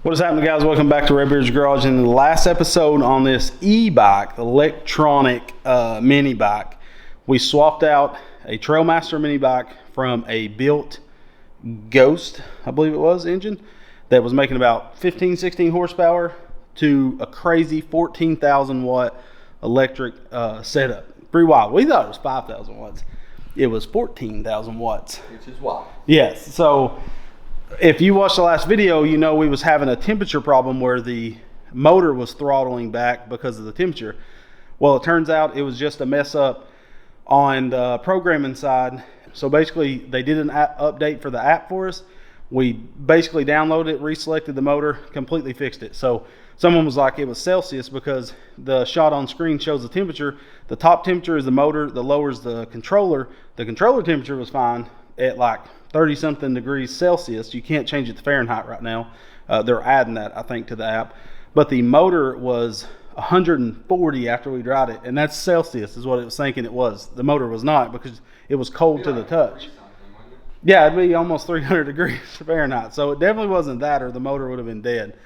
What is happening, guys? Welcome back to Redbeard's Garage. In the last episode on this e-bike, electronic mini bike, we swapped out a Trailmaster mini bike from a built Ghost, I believe it was, engine that was making about 15-16 horsepower to a crazy 14,000 watt electric setup. Pretty wild. We thought it was 5,000 watts. It was 14,000 watts. Which is wild. Yes. So if you watched the last video, you know we was having a temperature problem where the motor was throttling back because of the temperature. Well, it turns out it was just a mess up on the programming side. So basically they did an update for the app for us. We basically downloaded it, reselected the motor, completely fixed it. So someone was like, it was Celsius because the shot on screen shows the temperature. The top temperature is the motor, the lower is the controller. The controller temperature was fine at like 30 something degrees Celsius. You can't change it to Fahrenheit right now. They're adding that, I think, to the app. But the motor was 140 after we dried it, and that's Celsius is what it was thinking it was. The motor was not, because it was cold to the touch. Yeah, it'd be almost 300 degrees Fahrenheit. So it definitely wasn't that, or the motor would have been dead.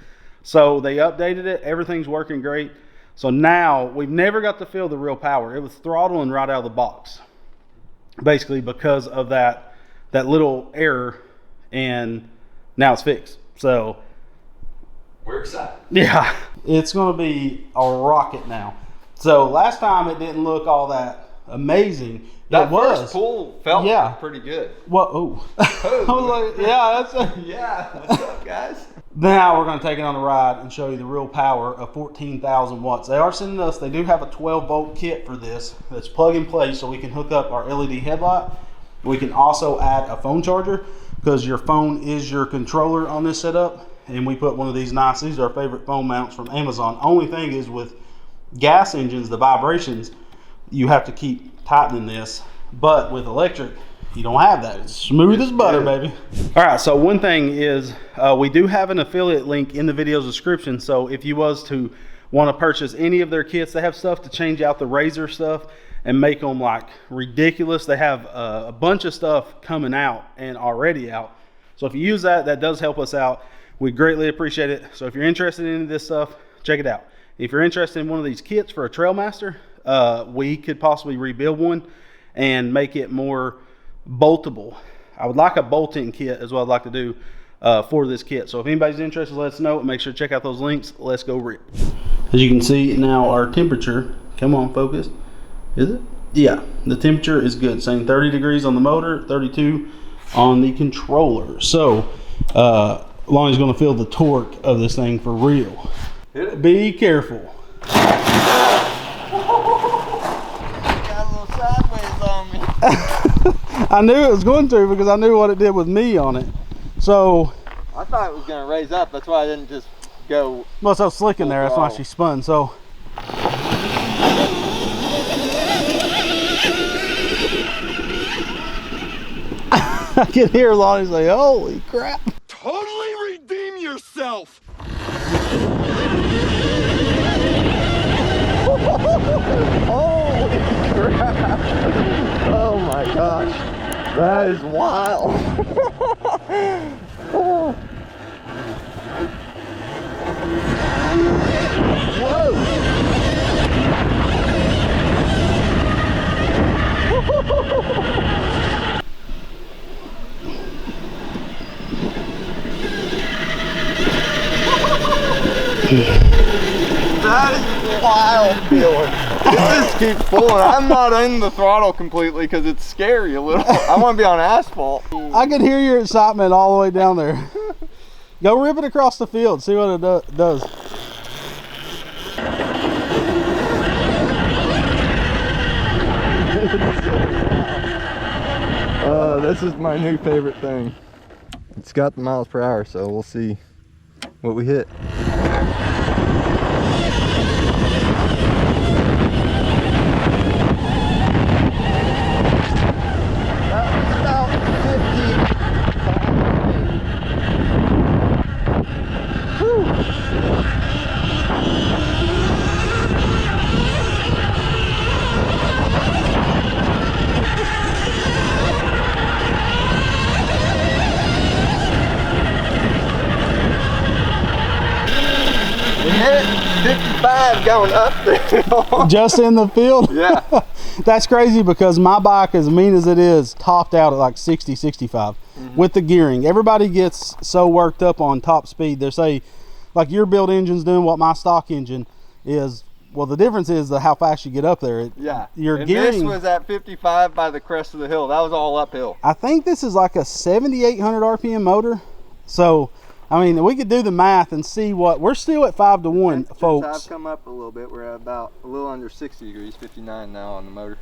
So they updated it. Everything's working great. So now we've never got to feel the real power. It was throttling right out of the box, basically because of that little error, and now it's fixed. So we're excited. Yeah, it's going to be a rocket now. So last time it didn't look all that amazing. That first pull felt pretty good. Well, oh. I was like, yeah, yeah. What's up, guys? Now we're going to take it on a ride and show you the real power of 14,000 watts. They are sending us, they do have a 12 volt kit for this that's plug and play, so we can hook up our LED headlight. We can also add a phone charger because your phone is your controller on this setup. And we put one of these nice, these are our favorite phone mounts from Amazon. Only thing is with gas engines, the vibrations, you have to keep tightening this. But with electric, you don't have that. It's smooth as butter, baby. All right, so one thing is we do have an affiliate link in the video's description. So if you was to want to purchase any of their kits, they have stuff to change out the razor stuff and make them like ridiculous. They have a bunch of stuff coming out and already out. So if you use that, that does help us out. We greatly appreciate it. So if you're interested in this stuff, check it out. If you're interested in one of these kits for a Trailmaster, we could possibly rebuild one and make it more boltable. I would like a bolt-in kit is what I'd like to do for this kit. So if anybody's interested, let us know. Make sure to check out those links. Let's go rip. As you can see now, our temperature, come on, focus. Is it? Yeah, the temperature is good. Saying 30 degrees on the motor, 32 on the controller. So, Lonnie's going to feel the torque of this thing for real. Be careful. Got a little sideways on me. I knew it was going to because I knew what it did with me on it. So I thought it was going to raise up. That's why I didn't just go. Well, it's so slick in there. That's why she spun. So. I can hear Lonnie say, holy crap. Totally redeem yourself. Holy crap. Oh my gosh. That is wild. Whoa. That is wild feeling. It just keeps pulling. I'm not in the throttle completely because it's scary a little. I want to be on asphalt. I could hear your excitement all the way down there. Go rip it across the field. See what it does. This is my new favorite thing. It's got the miles per hour, so we'll see what we hit. 55 going up there. Just in the field? Yeah. That's crazy because my bike, as mean as it is, topped out at like 60, 65 with the gearing. Everybody gets so worked up on top speed. They say, like, your build engine's doing what my stock engine is. Well, the difference is how fast you get up there. Yeah. Your and gearing. this was at 55 by the crest of the hill. That was all uphill. I think this is like a 7,800 RPM motor. So, I mean, we could do the math and see what we're still at 5 to 1, folks. I've come up a little bit. We're at about a little under 60 degrees, 59 now on the motor.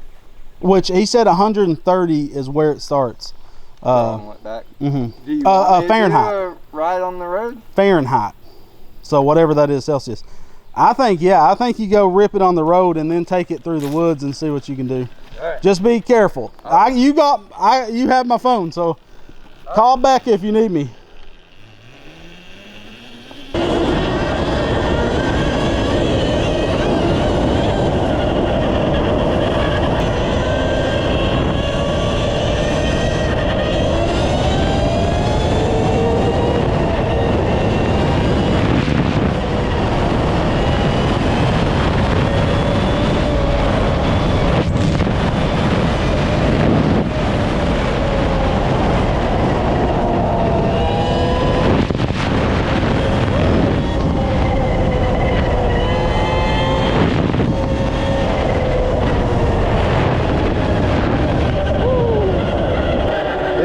Which he said 130 is where it starts. Back. Mm-hmm. Do you want me to Fahrenheit. do a ride on the road? Fahrenheit. So whatever that is, Celsius. I think you go rip it on the road and then take it through the woods and see what you can do. All right. Just be careful. You have my phone, so call back if you need me.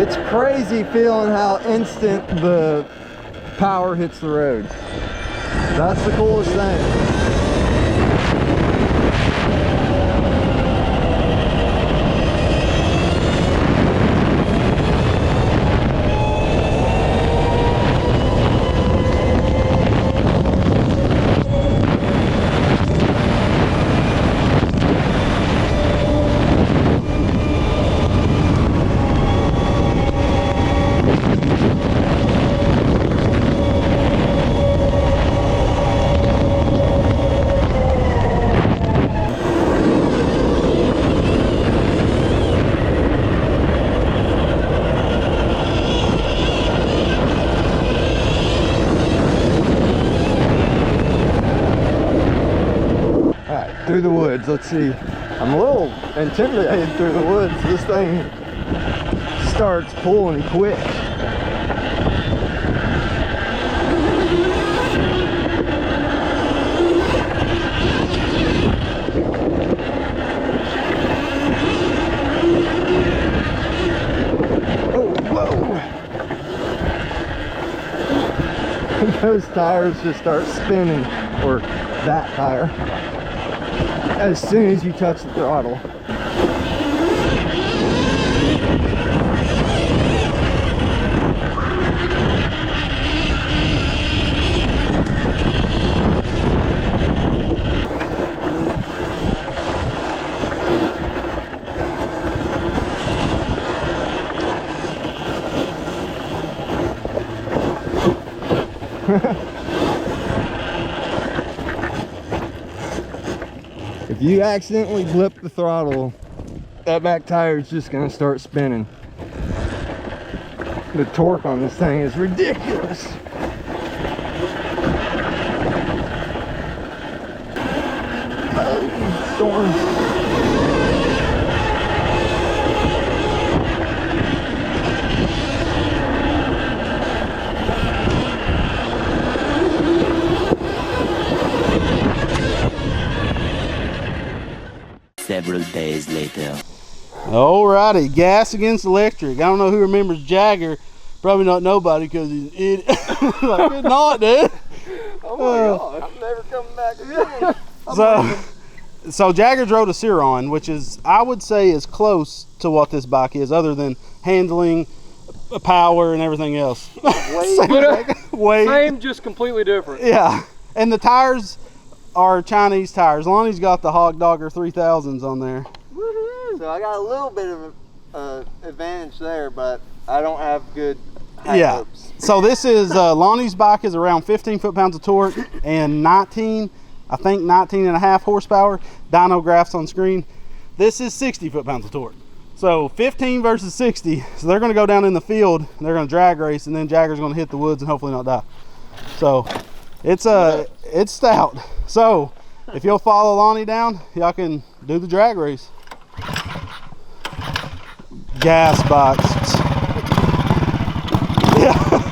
It's crazy feeling how instant the power hits the road. That's the coolest thing. Through the woods, let's see. I'm a little intimidated through the woods. This thing starts pulling quick. Oh, whoa! Those tires just start spinning, or that tire, as soon as you touch the throttle. If you accidentally blip the throttle, that back tire is just going to start spinning. The torque on this thing is ridiculous. Oh, storm. Several days later. Alrighty, gas against electric. I don't know who remembers Jagger. Probably not nobody because he's an idiot. Like, good night, dude. Oh my god, I'm never coming back again. So Jagger drove a Ciron, which is, I would say, is close to what this bike is, other than handling, power, and everything else. Same, just completely different. Yeah, and the tires are Chinese tires. Lonnie's got the Hog Dogger 3000s on there. So I got a little bit of advantage there, but I don't have good high hopes. So this is Lonnie's bike is around 15 foot-pounds of torque and 19 and a half horsepower. Dyno graphs on screen. This is 60 foot-pounds of torque. So 15 versus 60. So they're going to go down in the field. They're going to drag race, and then Jagger's going to hit the woods and hopefully not die. So it's It's stout. So if you'll follow Lonnie down, y'all can do the drag race. Gas box. Yeah.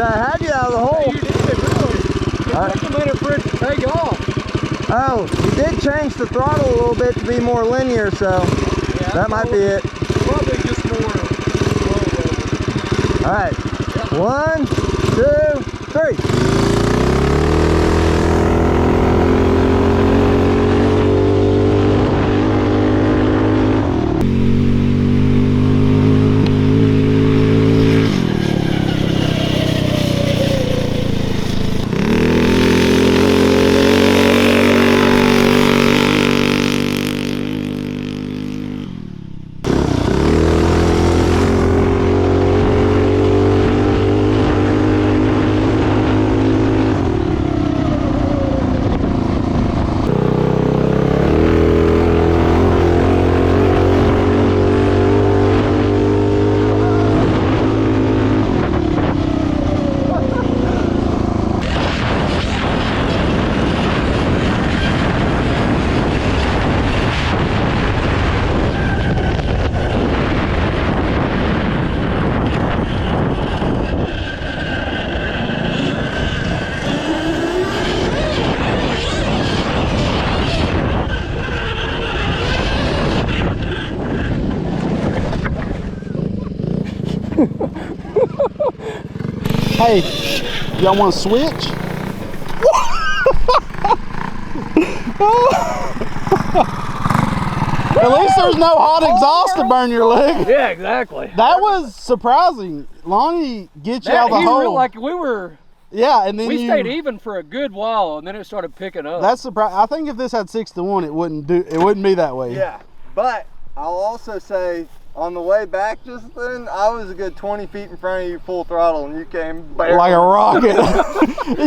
I had you out of the hole. Yeah, you did, really. It took a minute for it to take off. Oh, you did change the throttle a little bit to be more linear, so yeah, that might be it. Probably just more slow. All right, yep. 1, 2, 3. Hey, y'all want to switch? At least there's no hot exhaust to burn your leg. Yeah, exactly. That was surprising. Lonnie gets you out of the hole. Like we were. Yeah, and then we stayed even for a good while, and then it started picking up. That's surprising. I think if this had 6-to-1, it wouldn't be that way. Yeah, but I'll also say, on the way back just then, I was a good 20 feet in front of you full throttle, and you came barely. Like a rocket.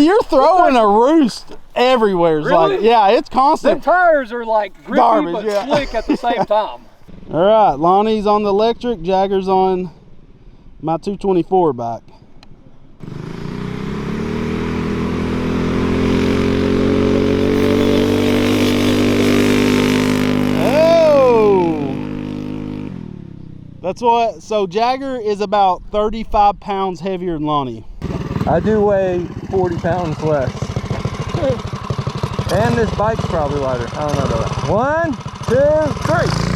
You're throwing a roost everywhere. It's really? Like, yeah, it's constant. Them tires are like grippy Garbage, but yeah. slick at the same time. All right, Lonnie's on the electric, Jagger's on my 224 bike. That's what, so Jagger is about 35 pounds heavier than Lonnie. I do weigh 40 pounds less. And this bike's probably lighter. I don't know about that. 1, 2, 3.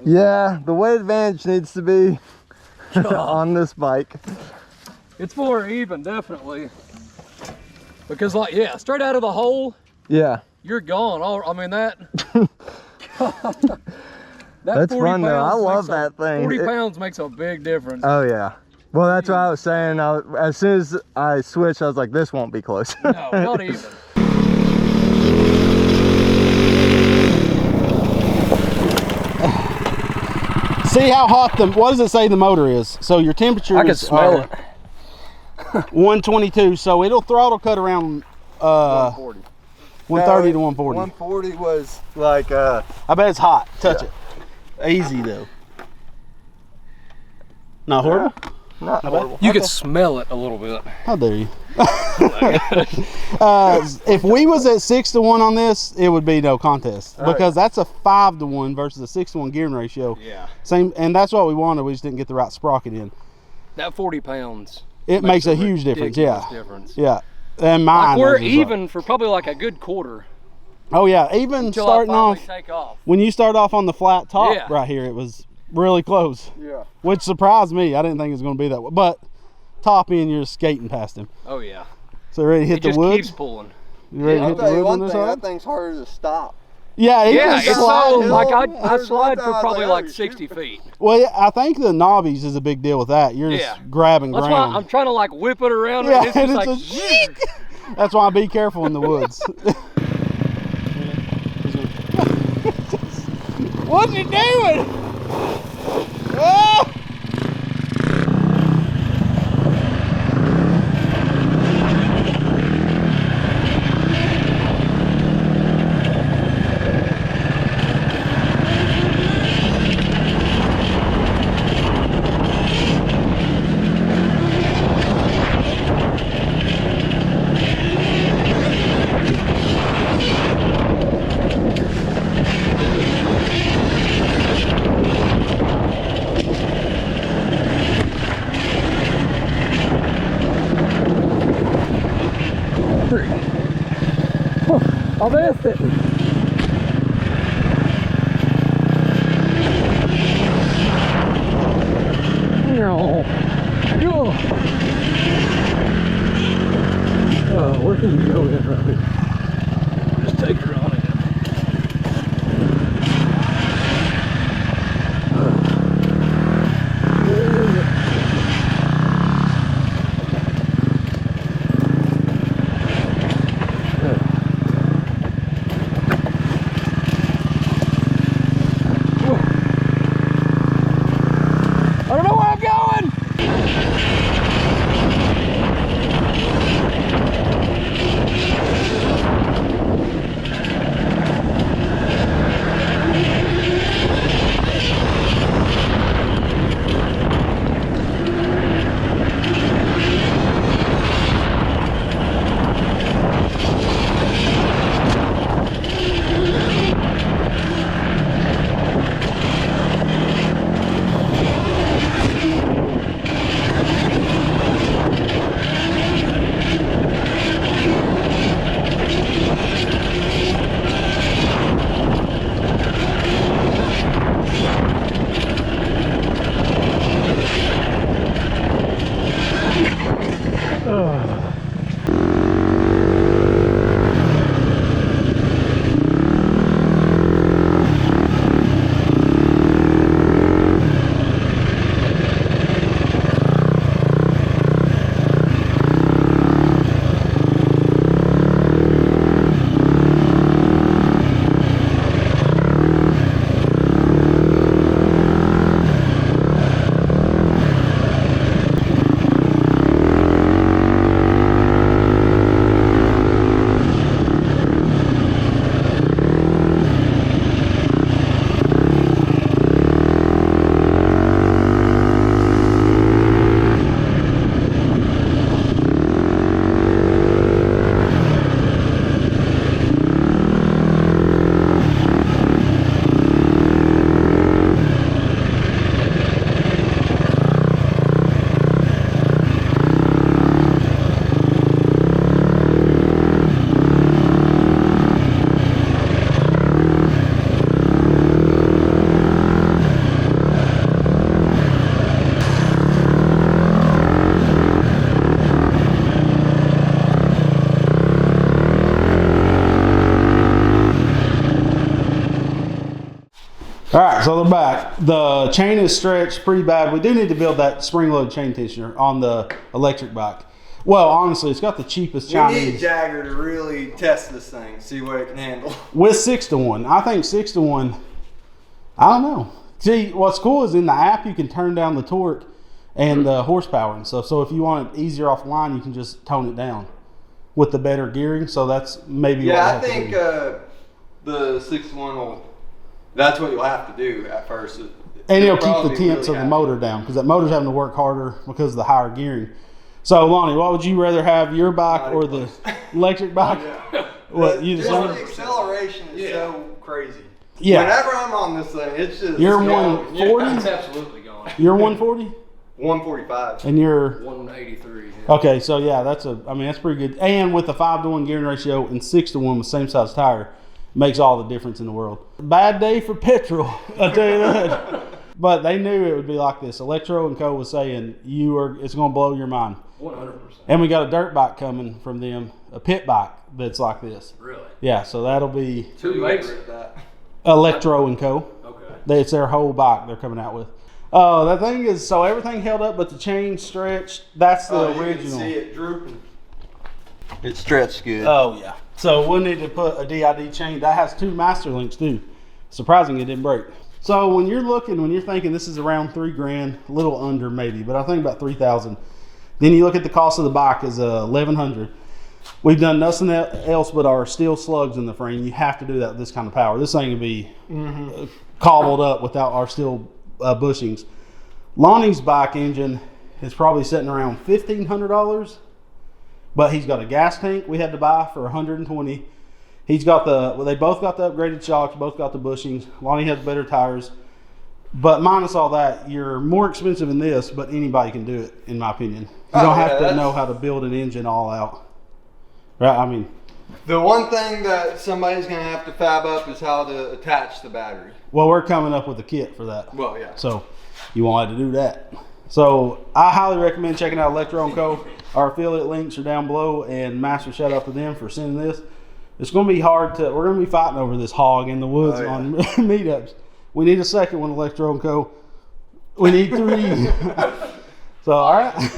Yeah, the weight advantage needs to be on this bike. It's more even, definitely. Because like, yeah, straight out of the hole, Yeah. you're gone. I mean that. That's 40 fun though. I pounds love makes that thing. 40 pounds makes a big difference. Oh yeah. Well, that's what I was saying. As soon as I switched, I was like, this won't be close. No, not even. See how hot what does it say the motor is? So your temperature I can is smell it. 122, so it'll throttle cut around 140. 130 to 140. 140 was like, I bet it's hot. Touch it. Easy though. Not horrible? not horrible. You can smell it a little bit. How dare you? If we was at 6-1 on this, it would be no contest because that's a 5-1 versus a 6-1 gearing ratio. Yeah. Same, and that's what we wanted. We just didn't get the right sprocket in. That 40 pounds. It makes a huge difference. Yeah. Yeah. And mine. Like we're even for probably like a good quarter. Oh yeah, even Until starting I finally off. take off. When you start off on the flat top Yeah. right here, it was really close. Yeah. Which surprised me. I didn't think it was going to be that way. But top end, you're skating past him. Oh yeah. So ready to hit It the just woods? keeps pulling. You ready to I'll hit the tell you woods on one this thing, side? that thing's harder to stop. Yeah, Yeah, it's so slide like hill. I There's slide one for time I was probably like, like oh, 60 shoot. feet. Well, yeah, I think the knobbies is a big deal with that. You're Yeah. just grabbing That's ground. why I'm trying to like whip it around Yeah, and it's and just it's like a That's why I be careful in the woods. What's he doing? Oh! I missed it. No. Where can you go in right here? Just take her on in. All right, so they're back. The chain is stretched pretty bad. We do need to build that spring-loaded chain tensioner on the electric bike. Well, honestly, it's got the cheapest We need Chinese. Jagger to really test this thing, see what it can handle. With 6-to-1. I think 6-to-1, I don't know. See, what's cool is in the app, you can turn down the torque and the horsepower and stuff. So if you want it easier offline, you can just tone it down with the better gearing. So that's maybe what Yeah, I think the 6-1 will, that's what you'll have to do at first. And it'll keep the temps of the motor down because that motor's having to work harder because of the higher gearing. So, Lonnie, what would you rather have, your bike or the electric bike? What, you Just decide? the acceleration is so crazy. Yeah. Whenever I'm on this thing, it's just... You're it's going. 140? It's absolutely going. You're 140? 145. And you're... 183. Okay, so yeah, that's pretty good. And with the 5-to-1 gearing ratio and 6-to-1 with same size tire, makes all the difference in the world. Bad day for petrol, I'll tell you that. But they knew it would be like this. Electro Co was saying, it's going to blow your mind. 100%. And we got a dirt bike coming from them, a pit bike that's like this. Really? Yeah, so that'll be Who makes it? that? Electro Co. Okay. It's their whole bike they're coming out with. That thing is, so everything held up but the chain stretched. That's the original. You can see it drooping. It stretched good. Oh yeah. So we'll need to put a DID chain. That has 2 master links too. Surprising it didn't break. So when you're thinking this is around $3,000, a little under maybe, but I think about 3,000. Then you look at the cost of the bike is $1,100. We've done nothing else but our steel slugs in the frame. You have to do that with this kind of power. This thing would be cobbled up without our steel bushings. Lonnie's bike engine is probably sitting around $1,500, but he's got a gas tank we had to buy for $120. He's got they both got the upgraded shocks, both got the bushings. Lonnie has better tires. But minus all that, you're more expensive in this, but anybody can do it, in my opinion. You don't have to know how to build an engine all out. Right? I mean, the one thing that somebody's going to have to fab up is how to attach the battery. well, we're coming up with a kit for that. Well, yeah. So you won't have to do that. So I highly recommend checking out Electro Co. Our affiliate links are down below, and massive shout out to them for sending this. It's going to be hard we're going to be fighting over this hog in the woods on meetups. We need a second one, Electro Co. We need 3. So, all right. Just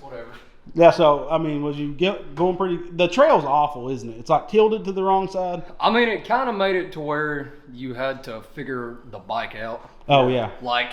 whatever. Yeah, so, I mean, was you going pretty... The trail's awful, isn't it? It's like tilted to the wrong side. I mean, it kind of made it to where you had to figure the bike out. Oh, yeah. Like,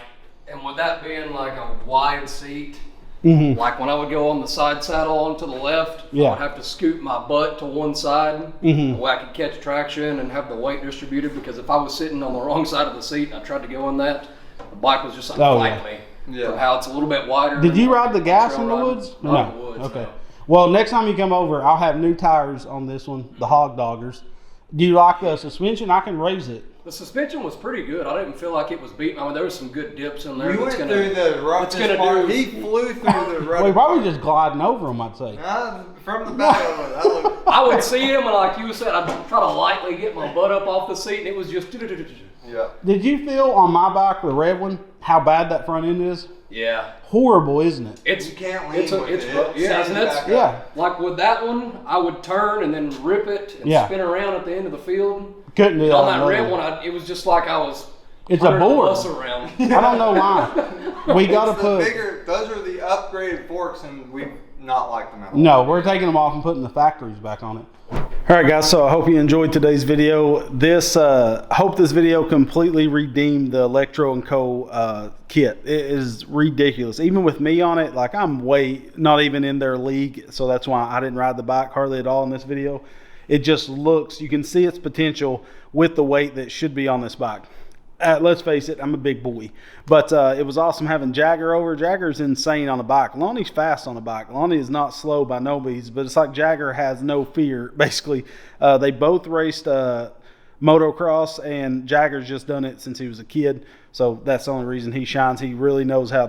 and with that being like a wide seat, Mm-hmm. like when I would go on the side saddle onto the left, Yeah. I would have to scoot my butt to one side Mhm. where I could catch traction and have the weight distributed, because if I was sitting on the wrong side of the seat and I tried to go on that, the bike was just like fighting me. Yeah. For how it's a little bit wider. Did than you ride the gas trail in the riding. woods? Not in the woods, Okay. no. Well, next time you come over, I'll have new tires on this one, the Hog Doggers. Do you like the suspension? I can raise it. The suspension was pretty good. I didn't feel like it was beating. I mean, there was some good dips in there. You went that's through the roughest gonna part. do- He flew through the We're roughest probably just gliding over them, I'd say. From the back of it, I looked... I would see him, and like you said, I'd try to lightly get my butt up off the seat, and it was just. Yeah. Did you feel on my bike, the red one, how bad that front end is? Yeah. Horrible, isn't it? It's You can't lean with it. Yeah, Sends and you that's back up. Yeah. like with that one, I would turn and then rip it and Yeah. spin around at the end of the field. Couldn't do that. On that another red one, it was just like I was. It's a turning the board. bus around. I don't know why. We got to It's the put... bigger, those are the upgraded forks, and we've not liked them at all. No, we're taking them off and putting the factories back on it. All right, guys, so I hope you enjoyed today's video. Hope this video completely redeemed the Electro Co. Kit. It is ridiculous. Even with me on it, like I'm not even in their league, so that's why I didn't ride the bike hardly at all in this video. It just looks, you can see its potential with the weight that should be on this bike. Let's face it, I'm a big boy. But it was awesome having Jagger over. Jagger's insane on a bike. Lonnie's fast on a bike. Lonnie is not slow by no means, but it's like Jagger has no fear, basically. They both raced motocross, and Jagger's just done it since he was a kid. So that's the only reason he shines. He really knows how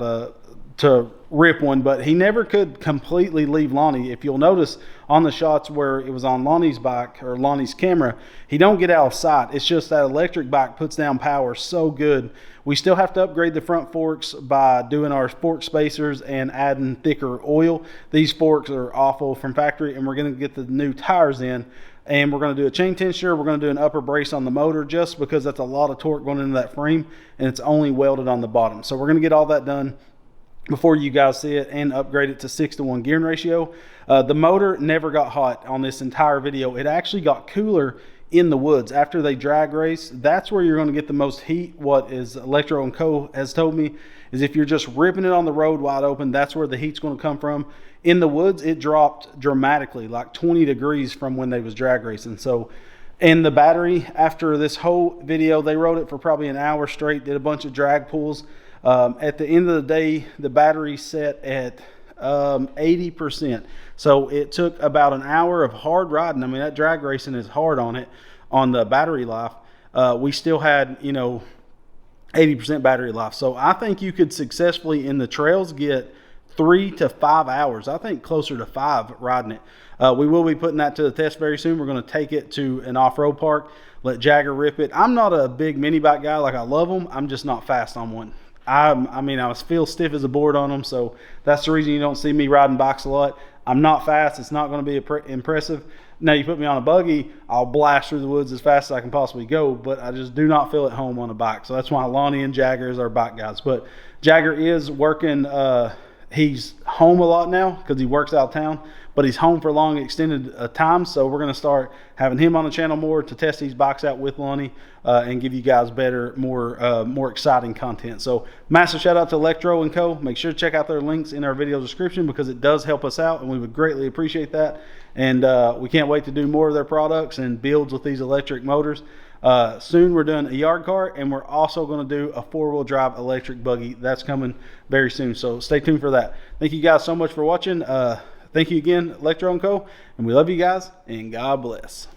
to rip one, but he never could completely leave Lonnie. If you'll notice on the shots where it was on Lonnie's bike or Lonnie's camera, he don't get out of sight. It's just that electric bike puts down power so good. We still have to upgrade the front forks by doing our fork spacers and adding thicker oil. These forks are awful from factory, and we're going to get the new tires in. and we're going to do a chain tensioner. We're going to do an upper brace on the motor just because that's a lot of torque going into that frame, and it's only welded on the bottom. So we're going to get all that done before you guys see it and upgrade it to 6-to-1 gearing ratio. The motor never got hot on this entire video. It actually got cooler in the woods after they drag race. That's where you're going to get the most heat. What is Electro Co has told me is if you're just ripping it on the road wide open, that's where the heat's going to come from. In the woods, it dropped dramatically, like 20 degrees from when they was drag racing. So, and the battery, after this whole video, they rode it for probably an hour straight, did a bunch of drag pulls. At the end of the day, the battery set at 80%. So it took about an hour of hard riding. I mean, that drag racing is hard on it, on the battery life. We still had, you know, 80% battery life. So I think you could successfully in the trails get 3 to 5 hours. I think closer to 5 riding it. We will be putting that to the test very soon. We're going to take it to an off-road park, let Jagger rip it. I'm not a big mini bike guy. Like, I love them. I'm just not fast on one. I mean, I feel stiff as a board on them, so that's the reason you don't see me riding bikes a lot. I'm not fast. It's not going to be impressive. Now, you put me on a buggy, I'll blast through the woods as fast as I can possibly go, but I just do not feel at home on a bike. So that's why Lonnie and Jagger is our bike guys. But Jagger is working, he's home a lot now because he works out of town, but he's home for long extended time. So we're going to start having him on the channel more to test these bikes out with Lonnie and give you guys better, more exciting content. So massive shout out to Electro Co. Make sure to check out their links in our video description because it does help us out and we would greatly appreciate that. And we can't wait to do more of their products and builds with these electric motors. Soon we're doing a yard cart and we're also going to do a 4-wheel drive electric buggy. That's coming very soon. So stay tuned for that. Thank you guys so much for watching. Thank you again, Electro Co. And we love you guys and God bless.